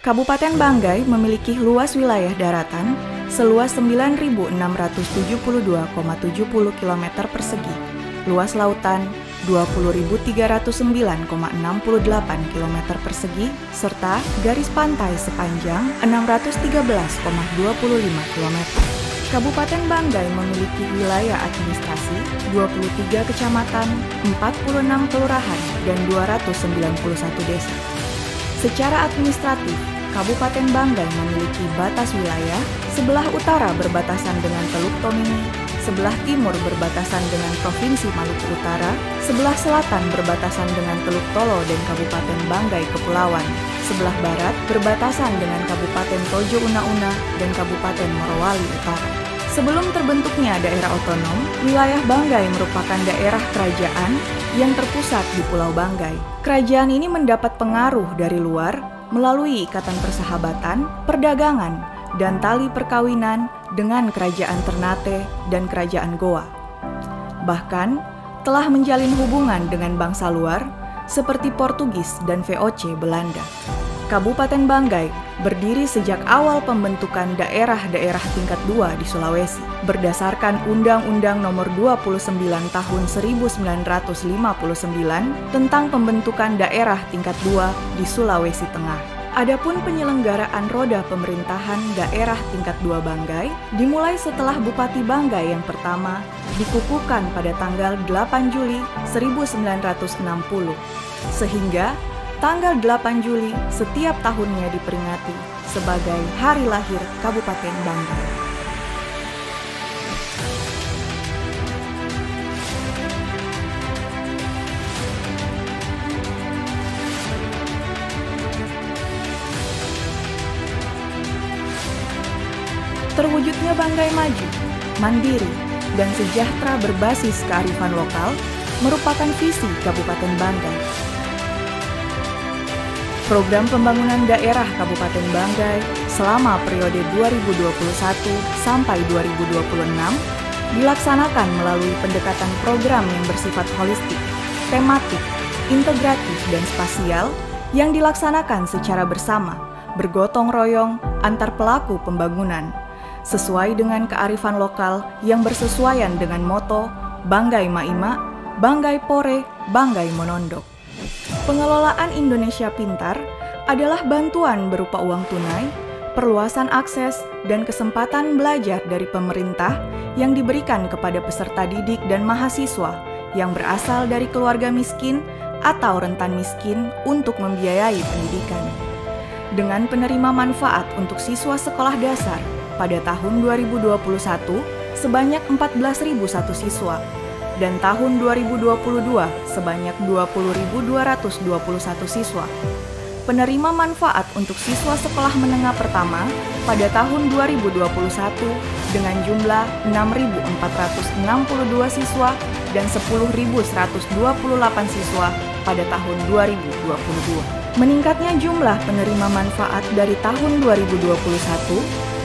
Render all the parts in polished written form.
Kabupaten Banggai memiliki luas wilayah daratan seluas 9.672,70 km persegi, luas lautan 20.309,68 km persegi, serta garis pantai sepanjang 613,25 km. Kabupaten Banggai memiliki wilayah administrasi 23 kecamatan, 46 kelurahan, dan 291 desa. Secara administratif, Kabupaten Banggai memiliki batas wilayah, sebelah utara berbatasan dengan Teluk Tomini, sebelah timur berbatasan dengan Provinsi Maluku Utara, sebelah selatan berbatasan dengan Teluk Tolo dan Kabupaten Banggai Kepulauan, sebelah barat berbatasan dengan Kabupaten Tojo Una-Una dan Kabupaten Morowali Utara. Sebelum terbentuknya daerah otonom, wilayah Banggai merupakan daerah kerajaan yang terpusat di Pulau Banggai. Kerajaan ini mendapat pengaruh dari luar melalui ikatan persahabatan, perdagangan, dan tali perkawinan dengan Kerajaan Ternate dan Kerajaan Goa. Bahkan, telah menjalin hubungan dengan bangsa luar seperti Portugis dan VOC Belanda. Kabupaten Banggai berdiri sejak awal pembentukan daerah-daerah tingkat 2 di Sulawesi berdasarkan Undang-Undang Nomor 29 Tahun 1959 tentang pembentukan daerah tingkat 2 di Sulawesi Tengah. Adapun penyelenggaraan roda pemerintahan daerah tingkat 2 Banggai dimulai setelah Bupati Banggai yang pertama dikukuhkan pada tanggal 8 Juli 1960, sehingga tanggal 8 Juli setiap tahunnya diperingati sebagai Hari Lahir Kabupaten Banggai. Terwujudnya Banggai maju, mandiri, dan sejahtera berbasis kearifan lokal merupakan visi Kabupaten Banggai. Program pembangunan daerah Kabupaten Banggai selama periode 2021 sampai 2026 dilaksanakan melalui pendekatan program yang bersifat holistik, tematik, integratif, dan spasial yang dilaksanakan secara bersama, bergotong royong antar pelaku pembangunan, sesuai dengan kearifan lokal yang bersesuaian dengan moto Banggai Maima, Banggai Pore, Banggai Monondok. Pengelolaan Indonesia Pintar adalah bantuan berupa uang tunai, perluasan akses, dan kesempatan belajar dari pemerintah yang diberikan kepada peserta didik dan mahasiswa yang berasal dari keluarga miskin atau rentan miskin untuk membiayai pendidikan. Dengan penerima manfaat untuk siswa sekolah dasar pada tahun 2021 sebanyak 14.001 siswa, dan tahun 2022 sebanyak 20.221 siswa. Penerima manfaat untuk siswa sekolah menengah pertama pada tahun 2021 dengan jumlah 6.462 siswa dan 10.128 siswa pada tahun 2022. Meningkatnya jumlah penerima manfaat dari tahun 2021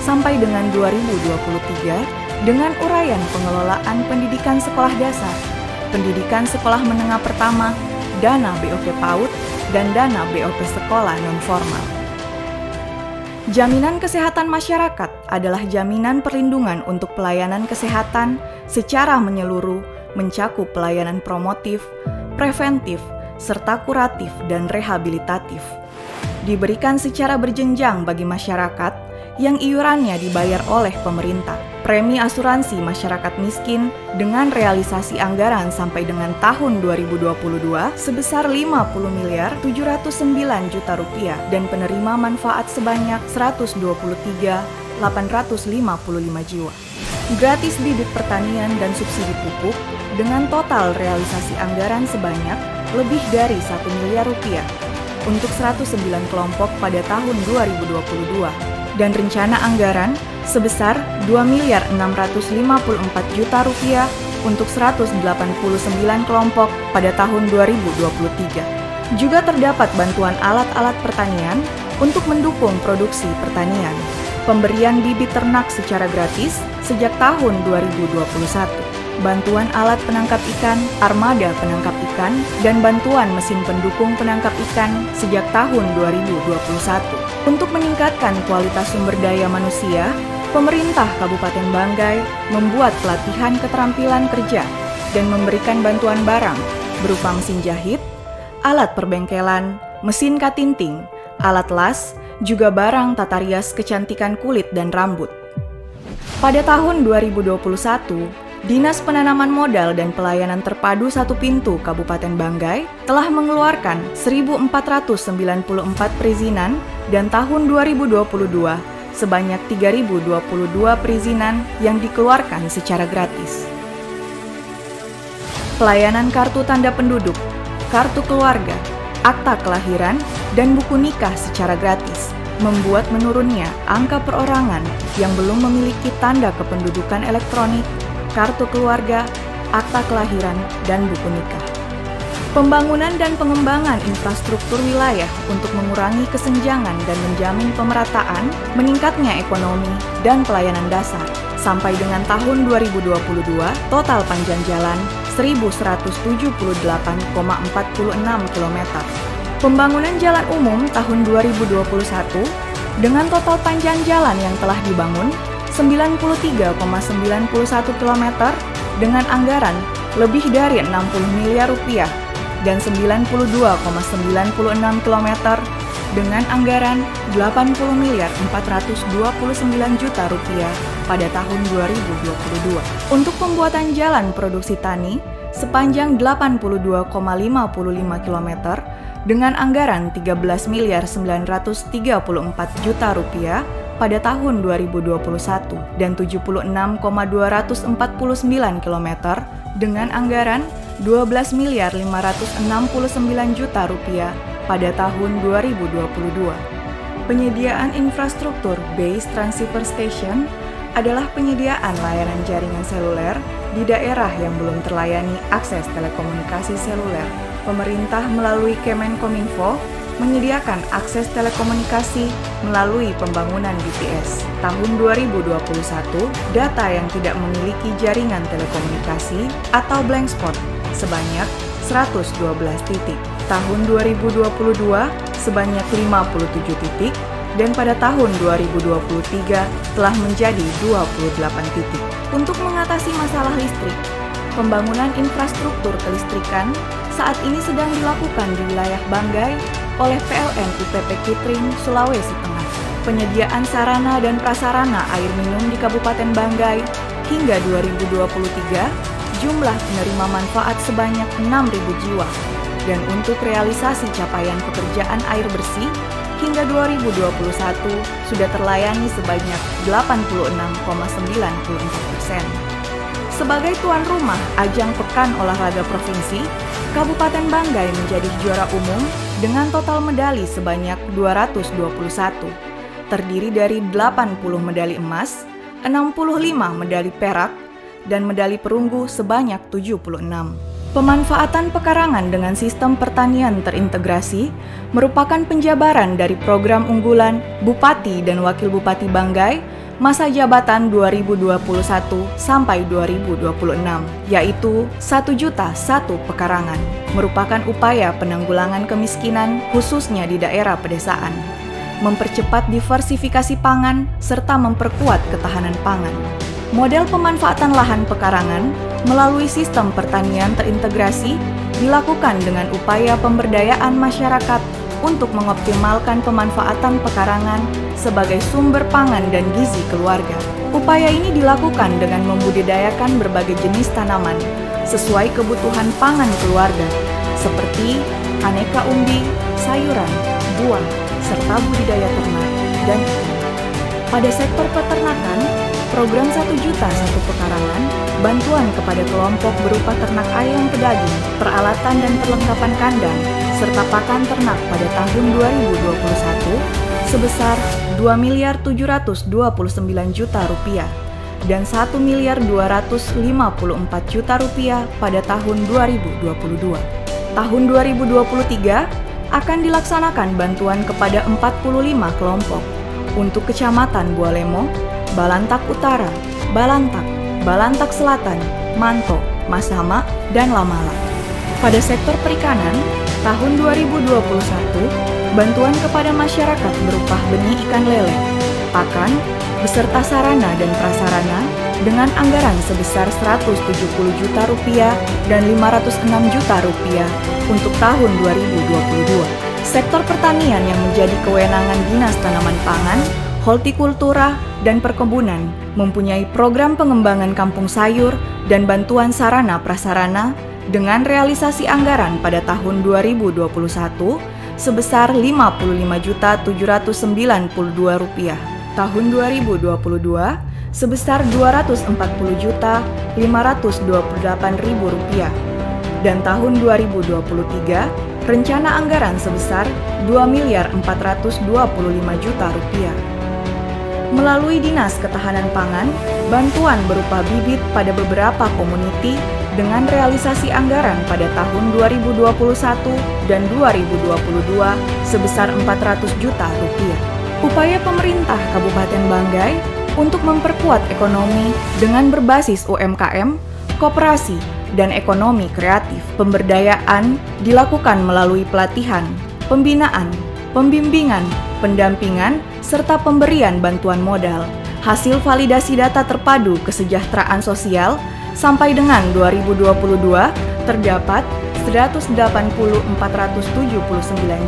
sampai dengan 2023 dengan uraian pengelolaan pendidikan sekolah dasar, pendidikan sekolah menengah pertama, dana BOP PAUD, dan dana BOP sekolah non-formal. Jaminan kesehatan masyarakat adalah jaminan perlindungan untuk pelayanan kesehatan secara menyeluruh, mencakup pelayanan promotif, preventif, serta kuratif dan rehabilitatif. Diberikan secara berjenjang bagi masyarakat yang iurannya dibayar oleh pemerintah. Premi asuransi masyarakat miskin dengan realisasi anggaran sampai dengan tahun 2022 sebesar 50.709 juta rupiah dan penerima manfaat sebanyak 123.855 jiwa. Gratis bibit pertanian dan subsidi pupuk dengan total realisasi anggaran sebanyak lebih dari 1 miliar rupiah untuk 109 kelompok pada tahun 2022 dan rencana anggaran sebesar 2.654 juta rupiah untuk 189 kelompok pada tahun 2023. Juga terdapat bantuan alat-alat pertanian untuk mendukung produksi pertanian, pemberian bibit ternak secara gratis sejak tahun 2021, bantuan alat penangkap ikan, armada penangkap ikan, dan bantuan mesin pendukung penangkap ikan sejak tahun 2021. Untuk meningkatkan kualitas sumber daya manusia, pemerintah Kabupaten Banggai membuat pelatihan keterampilan kerja dan memberikan bantuan barang berupa mesin jahit, alat perbengkelan, mesin katinting, alat las, juga barang tata rias kecantikan kulit dan rambut. Pada tahun 2021, Dinas Penanaman Modal dan Pelayanan Terpadu Satu Pintu Kabupaten Banggai telah mengeluarkan 1.494 perizinan dan tahun 2022 sebanyak 3.022 perizinan yang dikeluarkan secara gratis. Pelayanan kartu tanda penduduk, kartu keluarga, akta kelahiran, dan buku nikah secara gratis membuat menurunnya angka perorangan yang belum memiliki tanda kependudukan elektronik, kartu keluarga, akta kelahiran, dan buku nikah. Pembangunan dan pengembangan infrastruktur wilayah untuk mengurangi kesenjangan dan menjamin pemerataan, meningkatnya ekonomi dan pelayanan dasar. Sampai dengan tahun 2022, total panjang jalan 1.178,46 km. Pembangunan jalan umum tahun 2021 dengan total panjang jalan yang telah dibangun 93,91 km dengan anggaran lebih dari 60 miliar rupiah dan 92,96 km dengan anggaran 80 miliar 429 juta rupiah pada tahun 2022. Untuk pembuatan jalan produksi tani sepanjang 82,55 km dengan anggaran 13 miliar 934 juta rupiah pada tahun 2021 dan 76,249 km dengan anggaran 12 miliar 569 juta rupiah pada tahun 2022. Penyediaan infrastruktur Base Transceiver Station adalah penyediaan layanan jaringan seluler di daerah yang belum terlayani akses telekomunikasi seluler. Pemerintah melalui Kemenkominfo menyediakan akses telekomunikasi melalui pembangunan BTS. Tahun 2021, data yang tidak memiliki jaringan telekomunikasi atau blank spot sebanyak 112 titik. Tahun 2022 sebanyak 57 titik dan pada tahun 2023 telah menjadi 28 titik. Untuk mengatasi masalah listrik, pembangunan infrastruktur kelistrikan saat ini sedang dilakukan di wilayah Banggai oleh PLN UPP Kitring, Sulawesi Tengah. Penyediaan sarana dan prasarana air minum di Kabupaten Banggai hingga 2023 jumlah penerima manfaat sebanyak 6.000 jiwa. Dan untuk realisasi capaian pekerjaan air bersih hingga 2021 sudah terlayani sebanyak 86,94%. Sebagai tuan rumah ajang Pekan Olahraga Provinsi, Kabupaten Banggai menjadi juara umum dengan total medali sebanyak 221, terdiri dari 80 medali emas, 65 medali perak, dan medali perunggu sebanyak 76. Pemanfaatan pekarangan dengan sistem pertanian terintegrasi merupakan penjabaran dari program unggulan Bupati dan Wakil Bupati Banggai masa jabatan 2021 sampai 2026, yaitu 1 juta 1 pekarangan, merupakan upaya penanggulangan kemiskinan khususnya di daerah pedesaan, mempercepat diversifikasi pangan, serta memperkuat ketahanan pangan. Model pemanfaatan lahan pekarangan melalui sistem pertanian terintegrasi dilakukan dengan upaya pemberdayaan masyarakat untuk mengoptimalkan pemanfaatan pekarangan sebagai sumber pangan dan gizi keluarga. Upaya ini dilakukan dengan membudidayakan berbagai jenis tanaman sesuai kebutuhan pangan keluarga, seperti aneka umbi, sayuran, buah, serta budidaya ternak dan ikan. Pada sektor peternakan, program 1 juta 1 pekarangan, bantuan kepada kelompok berupa ternak ayam pedaging, peralatan dan perlengkapan kandang, serta pakan ternak pada tahun 2021 sebesar 2.729 juta rupiah dan 1.254 juta rupiah pada tahun 2022. Tahun 2023 akan dilaksanakan bantuan kepada 45 kelompok untuk Kecamatan Bualemo, Balantak Utara, Balantak, Balantak Selatan, Manto, Masama, dan Lamala. Pada sektor perikanan, tahun 2021, bantuan kepada masyarakat berupa benih ikan lele, pakan, beserta sarana dan prasarana dengan anggaran sebesar Rp170 juta dan Rp506 juta untuk tahun 2022. Sektor pertanian yang menjadi kewenangan Dinas Tanaman Pangan, Hortikultura, dan Perkebunan mempunyai program pengembangan kampung sayur dan bantuan sarana prasarana dengan realisasi anggaran pada tahun 2021 sebesar Rp55.792, tahun 2022 sebesar Rp240.528.000, dan tahun 2023 rencana anggaran sebesar Rp2.425 juta. Melalui Dinas Ketahanan Pangan, bantuan berupa bibit pada beberapa komuniti dengan realisasi anggaran pada tahun 2021 dan 2022 sebesar Rp400 juta. Upaya pemerintah Kabupaten Banggai untuk memperkuat ekonomi dengan berbasis UMKM, koperasi, dan ekonomi kreatif. Pemberdayaan dilakukan melalui pelatihan, pembinaan, pembimbingan, pendampingan, serta pemberian bantuan modal. Hasil validasi data terpadu kesejahteraan sosial sampai dengan 2022 terdapat 180.479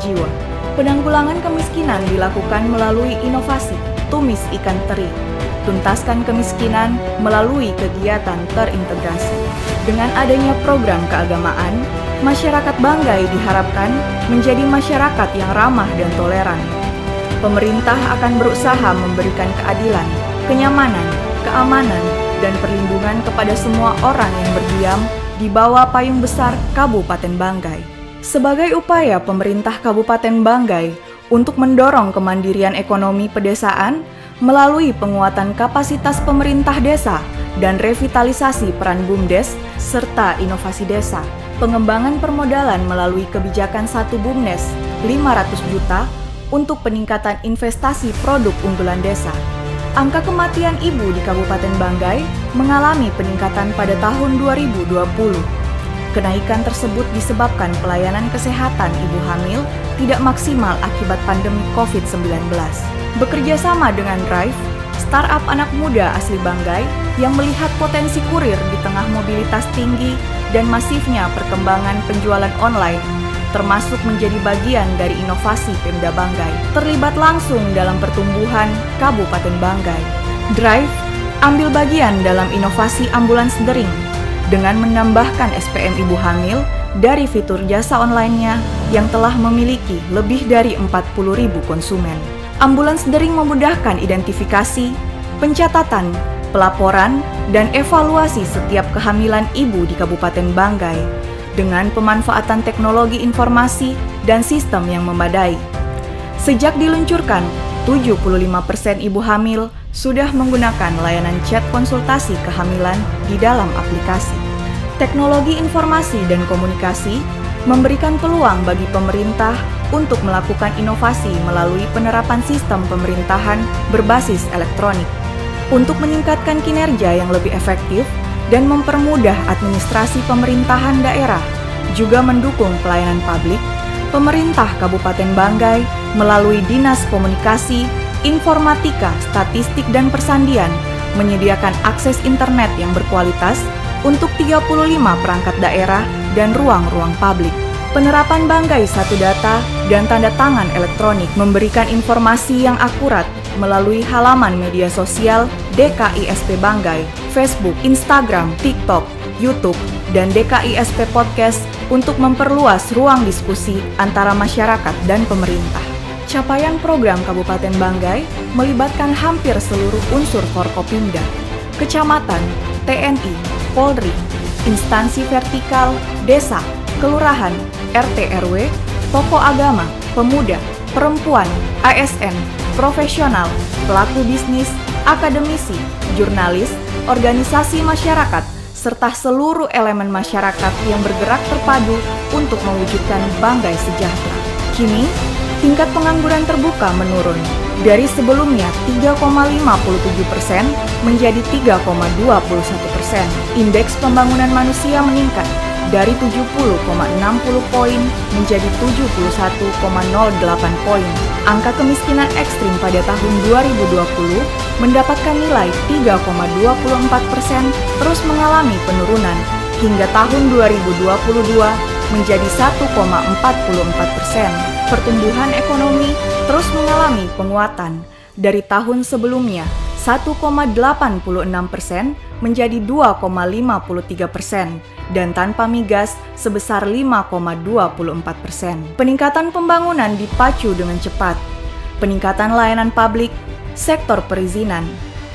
jiwa. Penanggulangan kemiskinan dilakukan melalui inovasi tumis ikan teri. Tuntaskan kemiskinan melalui kegiatan terintegrasi. Dengan adanya program keagamaan, masyarakat Banggai diharapkan menjadi masyarakat yang ramah dan toleran. Pemerintah akan berusaha memberikan keadilan, kenyamanan, keamanan, dan perlindungan kepada semua orang yang berdiam di bawah payung besar Kabupaten Banggai. Sebagai upaya pemerintah Kabupaten Banggai untuk mendorong kemandirian ekonomi pedesaan melalui penguatan kapasitas pemerintah desa dan revitalisasi peran BUMDes serta inovasi desa, pengembangan permodalan melalui kebijakan 1 BUMDes 500 juta untuk peningkatan investasi produk unggulan desa. Angka kematian ibu di Kabupaten Banggai mengalami peningkatan pada tahun 2020. Kenaikan tersebut disebabkan pelayanan kesehatan ibu hamil tidak maksimal akibat pandemi COVID-19. Bekerja sama dengan Drive, startup anak muda asli Banggai yang melihat potensi kurir di tengah mobilitas tinggi dan masifnya perkembangan penjualan online, termasuk menjadi bagian dari inovasi Pemda Banggai, terlibat langsung dalam pertumbuhan Kabupaten Banggai. Drive ambil bagian dalam inovasi ambulans dering dengan menambahkan SPM ibu hamil dari fitur jasa online-nya yang telah memiliki lebih dari 40.000 konsumen. Ambulans dering memudahkan identifikasi, pencatatan, pelaporan, dan evaluasi setiap kehamilan ibu di Kabupaten Banggai dengan pemanfaatan teknologi informasi dan sistem yang memadai. Sejak diluncurkan, 75% ibu hamil sudah menggunakan layanan chat konsultasi kehamilan di dalam aplikasi. Teknologi informasi dan komunikasi memberikan peluang bagi pemerintah untuk melakukan inovasi melalui penerapan sistem pemerintahan berbasis elektronik untuk meningkatkan kinerja yang lebih efektif dan mempermudah administrasi pemerintahan daerah, juga mendukung pelayanan publik. Pemerintah Kabupaten Banggai melalui Dinas Komunikasi, Informatika, Statistik, dan Persandian menyediakan akses internet yang berkualitas untuk 35 perangkat daerah dan ruang-ruang publik. Penerapan Banggai Satu Data dan tanda tangan elektronik memberikan informasi yang akurat melalui halaman media sosial DKISP Banggai, Facebook, Instagram, TikTok, YouTube, dan DKISP Podcast untuk memperluas ruang diskusi antara masyarakat dan pemerintah. Capaian program Kabupaten Banggai melibatkan hampir seluruh unsur Forkopimda, kecamatan, TNI, Polri, instansi vertikal, desa, kelurahan, RT/RW, tokoh agama, pemuda, perempuan, ASN, profesional, pelaku bisnis, akademisi, jurnalis, organisasi masyarakat, serta seluruh elemen masyarakat yang bergerak terpadu untuk mewujudkan Banggai sejahtera. Kini, tingkat pengangguran terbuka menurun. dari sebelumnya 3,57% menjadi 3,21%. Indeks pembangunan manusia meningkat dari 70,60 poin menjadi 71,08 poin. Angka kemiskinan ekstrim pada tahun 2020 mendapatkan nilai 3,24%, terus mengalami penurunan hingga tahun 2022 menjadi 1,44%. Pertumbuhan ekonomi terus mengalami penguatan dari tahun sebelumnya 1,86% menjadi 2,53% dan tanpa migas sebesar 5,24%. Peningkatan pembangunan dipacu dengan cepat. Peningkatan layanan publik, sektor perizinan,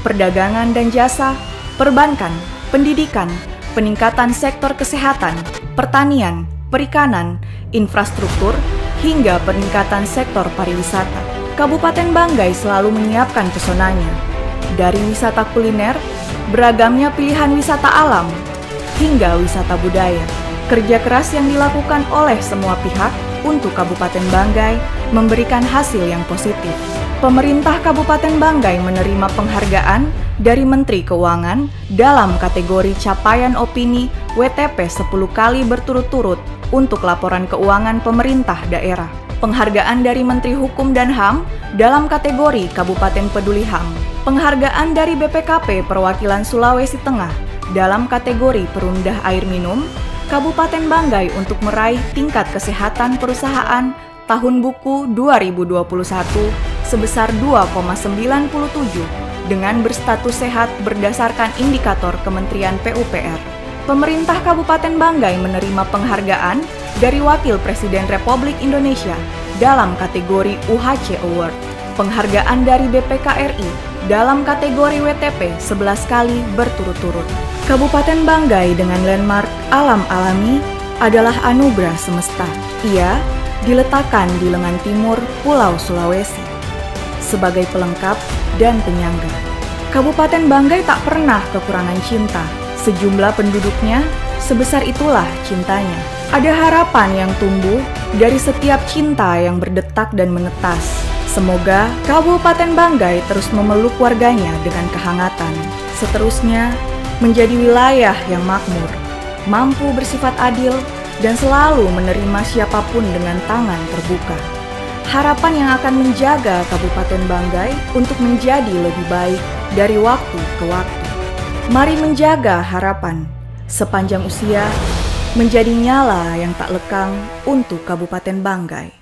perdagangan dan jasa, perbankan, pendidikan, peningkatan sektor kesehatan, pertanian, perikanan, infrastruktur, hingga peningkatan sektor pariwisata. Kabupaten Banggai selalu menyiapkan pesonanya. Dari wisata kuliner, beragamnya pilihan wisata alam, hingga wisata budaya. Kerja keras yang dilakukan oleh semua pihak untuk Kabupaten Banggai memberikan hasil yang positif. Pemerintah Kabupaten Banggai menerima penghargaan dari Menteri Keuangan dalam kategori capaian opini WTP 10 kali berturut-turut untuk laporan keuangan pemerintah daerah. Penghargaan dari Menteri Hukum dan HAM dalam kategori Kabupaten Peduli HAM. Penghargaan dari BPKP Perwakilan Sulawesi Tengah dalam kategori Perumdah Air Minum Kabupaten Banggai untuk meraih tingkat kesehatan perusahaan tahun buku 2021 sebesar 2,97 dengan berstatus sehat berdasarkan indikator Kementerian PUPR. Pemerintah Kabupaten Banggai menerima penghargaan dari Wakil Presiden Republik Indonesia dalam kategori UHC Award. Penghargaan dari BPKRI dalam kategori WTP 11 kali berturut-turut. Kabupaten Banggai dengan landmark alam alami adalah anugerah semesta. Ia diletakkan di lengan timur Pulau Sulawesi sebagai pelengkap dan penyangga. Kabupaten Banggai tak pernah kekurangan cinta. Sejumlah penduduknya, sebesar itulah cintanya. Ada harapan yang tumbuh dari setiap cinta yang berdetak dan menetas. Semoga Kabupaten Banggai terus memeluk warganya dengan kehangatan. Seterusnya, menjadi wilayah yang makmur, mampu bersifat adil, dan selalu menerima siapapun dengan tangan terbuka. Harapan yang akan menjaga Kabupaten Banggai untuk menjadi lebih baik dari waktu ke waktu. Mari menjaga harapan sepanjang usia, menjadi nyala yang tak lekang untuk Kabupaten Banggai.